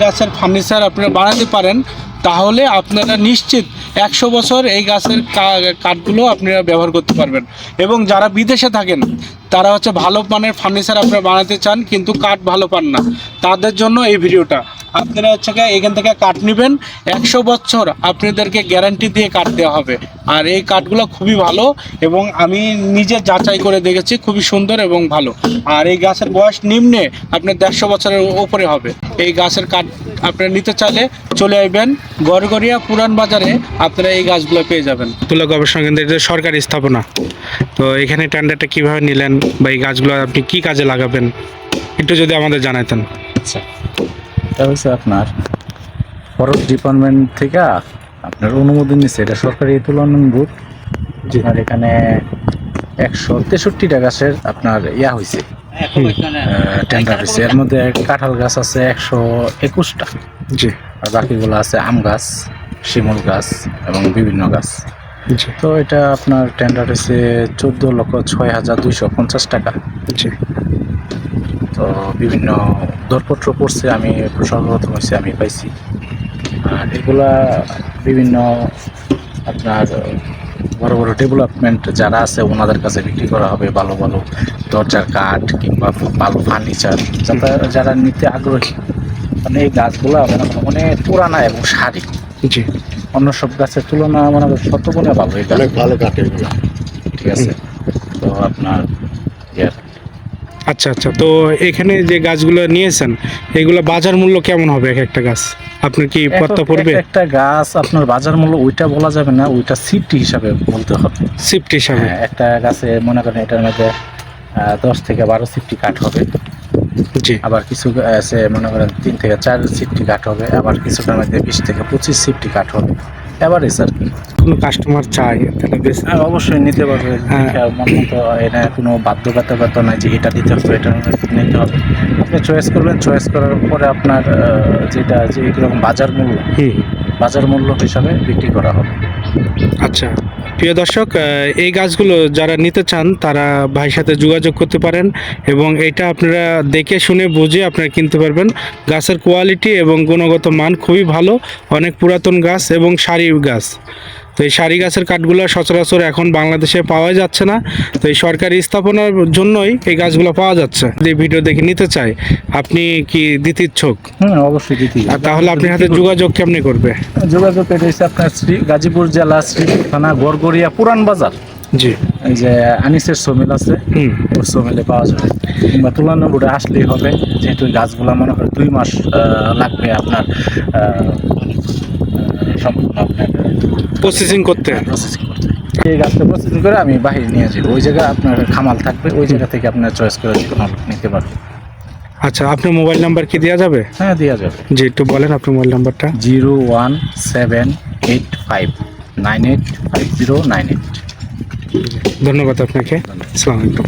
গাছের ফার্নিচার আপনারা বানাতে পারেন, তাহলে আপনারা নিশ্চিত 100 বছর এই গাছের কাঠগুলো আপনারা ব্যবহার করতে পারবেন। এবং যারা বিদেশে থাকেন তারা হচ্ছে ভালো মানের ফার্নিচার আপনারা বানাতে চান কিন্তু কাঠ ভালো পান না, তাদের জন্য এই ভিডিওটা। আপনারা হচ্ছে এখান থেকে কাঠ নেবেন, 100 বছর আপনাদেরকে গ্যারান্টি দিয়ে কাঠ দেওয়া হবে। আর এই কাঠগুলো খুবই ভালো এবং আমি নিজে যাচাই করে দেখেছি, খুবই সুন্দর এবং ভালো। আর এই গাছের বয়স নিম্নে আপনার 150 বছরের ওপরে হবে। এই গাছের কাঠ আপনারা নিতে চাইলে চলে আসবেন গড়গড়িয়া পুরান বাজারে, আপনারা এই গাছগুলো পেয়ে যাবেন। তুলা গবেষণা কেন্দ্র, এটা সরকারি স্থাপনা। তো এখানে টেন্ডারটা কিভাবে নিলেন বা এই গাছগুলো আপনি কি কাজে লাগাবেন একটু যদি আমাদের জানাতেন। আচ্ছা, এটা হচ্ছে আপনার ফরেস্ট ডিপার্টমেন্ট থেকে আপনার অনুমোদন নিচ্ছে, এটা সরকারি তুলা উন্নয়ন বোর্ড। আর এখানে 163টা গাছের আপনার হয়েছে, টেন্ডার হয়েছে। এর মধ্যে কাঁঠাল গাছ আছে 121টা, জি। আর বাকিগুলো আছে আম গাছ, শিমুল গাছ এবং বিভিন্ন গাছ। তো এটা আপনার টেন্ডার হয়েছে 14,06,250 টাকা। জি। তো বিভিন্ন দরপত্র পড়ছে, আমি সর্বপ্রথম হয়েছে আমি পাইছি। আর এগুলা বিভিন্ন আপনার বড় বড় ডেভেলপমেন্ট যারা আছে ওনাদের কাছে বিক্রি করা হবে, ভালো ভালো দরজার কাঠ কিংবা ভালো ফার্নিচার যারা নিতে আগ্রহী। মানে এই গাছগুলা অনেক পুরানা এবং সারি, জি। অন্য সব গাছের তুলনা মানে শতগুণে ভালো, এই গাছ ভালো কাঠের। ঠিক আছে। তো আপনার আচ্ছা আচ্ছা, তো এখানে যে গাছগুলো নিয়েছেন এগুলো বাজার মূল্য কেমন হবে এক একটা গাছ? আপনার কি পত্তা পড়বে? একটা গাছ আপনার বাজার মূল্য ওইটা বলা যাবে না, ওইটা সিফটি হিসাবে বলতে হবে। সিফট হিসাবে? হ্যাঁ, একটা গাছে মনে করেন এটার মধ্যে 10 থেকে 12 সিফটি কাঠ হবে। জি। আবার কিছু আছে মনে করেন 3 থেকে 4 সিফটি কাঠ হবে, আবার কিছুটার মধ্যে 20 থেকে 25 সিফটি কাঠ হবে। এভারেজ আর কি। কোনো কাস্টমার চাই তাহলে বেশ অবশ্যই নিতে পারবে। মন মতো, এটা কোনো বাধ্যবাধকতা নাই যে এটা দিতে হবে, এটা নিতে হবে। আপনি চয়েস করবেন, চয়েস করার পরে আপনার যেটা যে এরকম বাজার মূল্য হিসাবে বিক্রি করা হবে। আচ্ছা, প্রিয় দর্শক, এই গাছগুলো যারা নিতে চান তারা ভাইয়ের সাথে যোগাযোগ করতে পারেন এবং এটা আপনারা দেখে শুনে বুঝে আপনারা কিনতে পারবেন। গাছের কোয়ালিটি এবং গুণগত মান খুবই ভালো, অনেক পুরাতন গাছ এবং সারি গাছ। তো এই সারি গাছের কাঠগুলো সচরাচর এখন বাংলাদেশে পাওয়া যাচ্ছে না, তো এই সরকারি স্থাপনার জন্যই এই গাছগুলো পাওয়া যাচ্ছে। যদি ভিডিও দেখে নিতে চাই, আপনি কি দিতে ইচ্ছুক? অবশ্যই দিতে। তাহলে আপনার হাতে যোগাযোগ কেমনি করবে? যোগাযোগ এটা হচ্ছে আপনার গাজীপুর জেলা শ্রীপুর থানা গড়গড়িয়া পুরান বাজার। জি। এই যে আনিসের সোমিল আছে, ওর সোমিলে পাওয়া যাবে। কিংবা তুলানো বোর্ডে আসলেই হবে, যেহেতু গাছগুলো মনে করে 2 মাস লাগবে আপনার সম্পূর্ণ আপনার প্রসেসিং করতে। এই গাছটা প্রসেসিং করে আমি বাহিরে নিয়ে যাবো, ওই জায়গায় আপনার খামাল থাকবে, ওই জায়গা থেকে আপনার চয়েস করে কোনো নিতে পারবে। আচ্ছা, আপনার মোবাইল নাম্বার কি দেওয়া যাবে? হ্যাঁ, দেওয়া যাবে। জি, একটু বলেন আপনার মোবাইল নাম্বারটা। 01785985098। ধন্যবাদ আপনাকে। আসসালামু আলাইকুম।